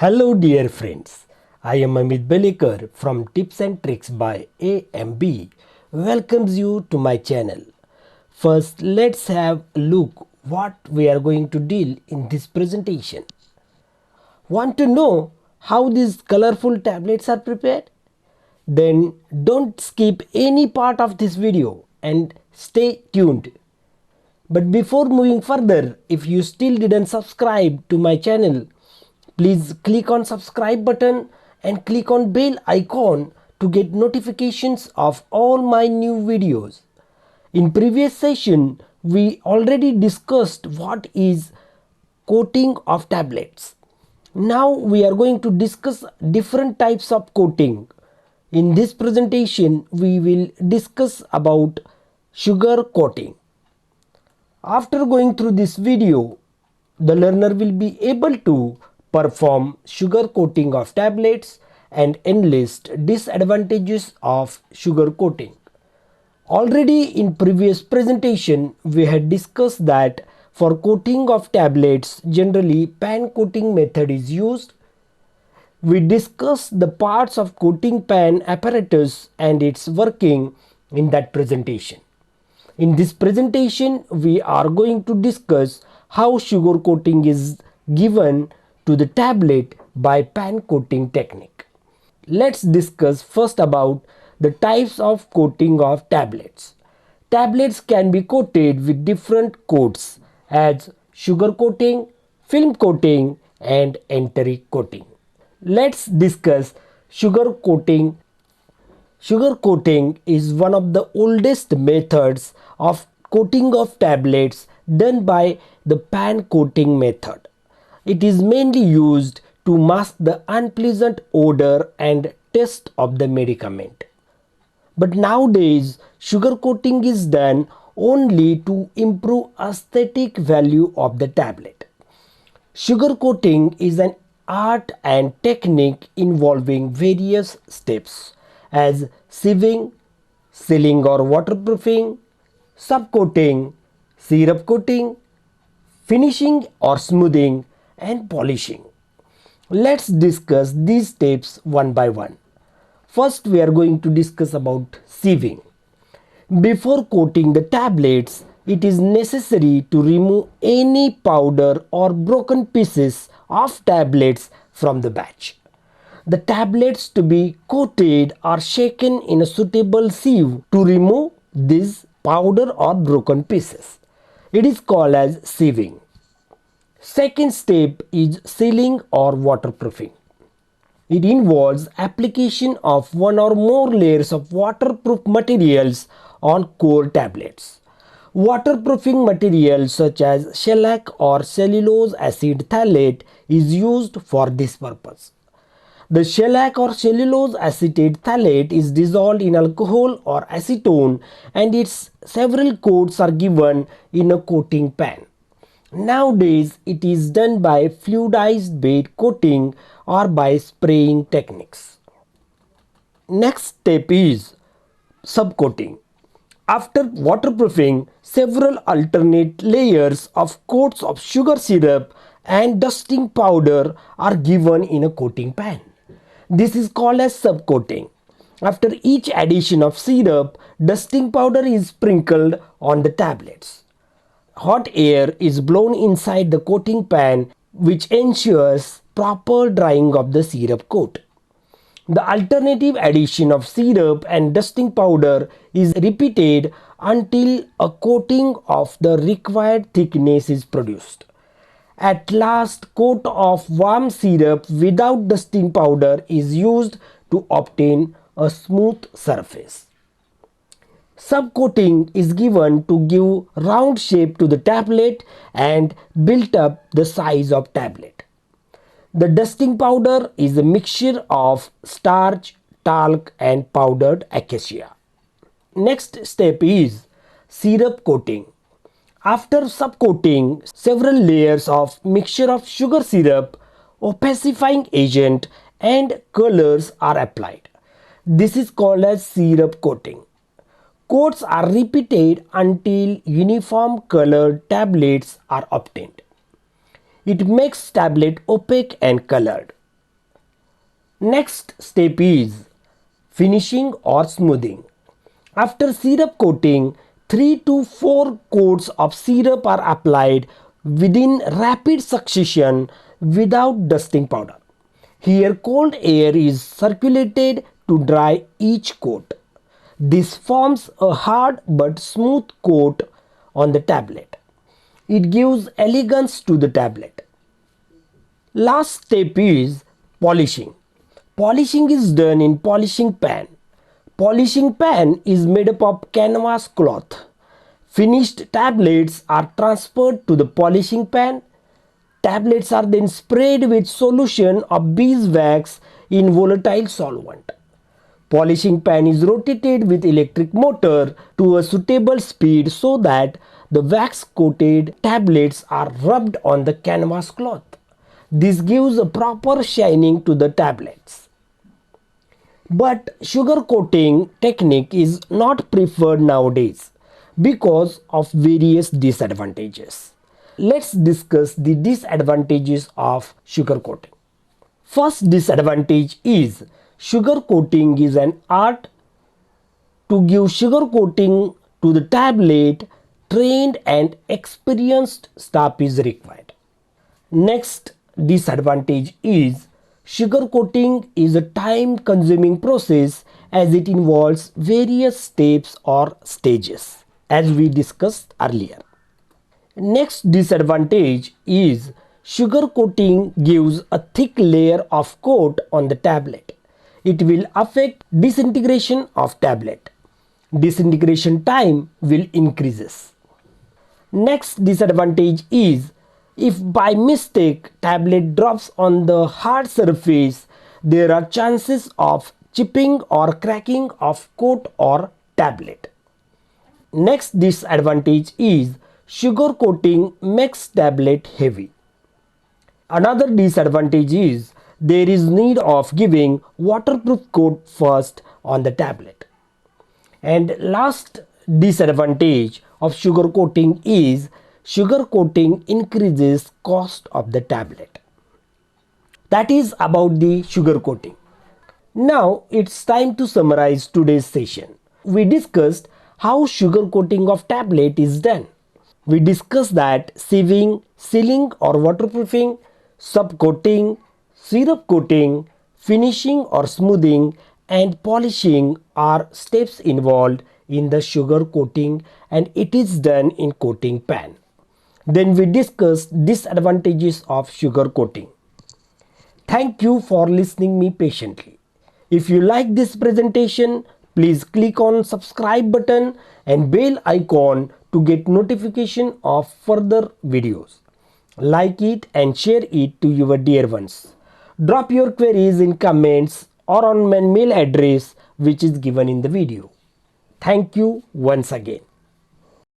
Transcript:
Hello dear friends, I am Amit Belekar from Tips and Tricks by AMB. Welcomes you to my channel. First, let's have a look what we are going to deal in this presentation. Want to know how these colorful tablets are prepared? Then don't skip any part of this video and stay tuned. But before moving further, if you still didn't subscribe to my channel, please click on subscribe button and click on bell icon to get notifications of all my new videos. In previous session, we already discussed what is coating of tablets. Now we are going to discuss different types of coating. In this presentation, we will discuss about sugar coating. After going through this video, the learner will be able to perform sugar coating of tablets and enlist disadvantages of sugar coating. Already in previous presentation, we had discussed that for coating of tablets, generally pan coating method is used. We discussed the parts of coating pan apparatus and its working in that presentation. In this presentation, we are going to discuss how sugar coating is given to the tablet by pan coating technique. Let's discuss first about the types of coating of tablets. Tablets can be coated with different coats as sugar coating, film coating and enteric coating. Let's discuss sugar coating. Sugar coating is one of the oldest methods of coating of tablets done by the pan coating method. It is mainly used to mask the unpleasant odor and taste of the medicament. But nowadays, sugar coating is done only to improve aesthetic value of the tablet. Sugar coating is an art and technique involving various steps as sieving, sealing or waterproofing, subcoating, syrup coating, finishing or smoothing and polishing. Let's discuss these steps one by one. First, we are going to discuss about sieving. Before coating the tablets, it is necessary to remove any powder or broken pieces of tablets from the batch. The tablets to be coated are shaken in a suitable sieve to remove these powder or broken pieces. It is called as sieving. Second step is sealing or waterproofing. It involves application of one or more layers of waterproof materials on core tablets. Waterproofing materials such as shellac or cellulose acid phthalate is used for this purpose. The shellac or cellulose acetate phthalate is dissolved in alcohol or acetone and its several coats are given in a coating pan. Nowadays, it is done by fluidized bed coating or by spraying techniques. Next step is subcoating. After waterproofing, several alternate layers of coats of sugar syrup and dusting powder are given in a coating pan. This is called as subcoating. After each addition of syrup, dusting powder is sprinkled on the tablets. Hot air is blown inside the coating pan, which ensures proper drying of the syrup coat. The alternative addition of syrup and dusting powder is repeated until a coating of the required thickness is produced. At last, coat of warm syrup without dusting powder is used to obtain a smooth surface. Subcoating is given to give round shape to the tablet and build up the size of tablet. The dusting powder is a mixture of starch, talc and powdered acacia. Next step is syrup coating. After subcoating, several layers of mixture of sugar syrup, opacifying agent and colors are applied. This is called as syrup coating. Coats are repeated until uniform colored tablets are obtained. It makes tablet opaque and colored. Next step is finishing or smoothing. After syrup coating, 3 to 4 coats of syrup are applied within rapid succession without dusting powder. Here cold air is circulated to dry each coat. This forms a hard but smooth coat on the tablet. It gives elegance to the tablet. Last step is polishing. Polishing is done in polishing pan. Polishing pan is made up of canvas cloth. Finished tablets are transferred to the polishing pan. Tablets are then sprayed with solution of beeswax in volatile solvent. Polishing pan is rotated with electric motor to a suitable speed so that the wax coated tablets are rubbed on the canvas cloth. This gives a proper shining to the tablets. But sugar coating technique is not preferred nowadays because of various disadvantages. Let's discuss the disadvantages of sugar coating. First disadvantage is sugar coating is an art. To give sugar coating to the tablet, trained and experienced staff is required. Next disadvantage is sugar coating is a time consuming process as it involves various steps or stages as we discussed earlier. Next disadvantage is sugar coating gives a thick layer of coat on the tablet. It will affect disintegration of tablet. Disintegration time will increases. Next disadvantage is if by mistake tablet drops on the hard surface, there are chances of chipping or cracking of coat or tablet. Next disadvantage is sugar coating makes tablet heavy. Another disadvantage is there is need of giving waterproof coat first on the tablet. And last disadvantage of sugar coating is sugar coating increases cost of the tablet. That is about the sugar coating. Now it's time to summarize today's session. We discussed how sugar coating of tablet is done. We discussed that sieving, sealing or waterproofing, subcoating, syrup coating, finishing or smoothing and polishing are steps involved in the sugar coating and it is done in coating pan. Then we discussed disadvantages of sugar coating. Thank you for listening me patiently. If you like this presentation, please click on subscribe button and bell icon to get notification of further videos. Like it and share it to your dear ones. Drop your queries in comments or on my mail address which is given in the video. Thank you once again.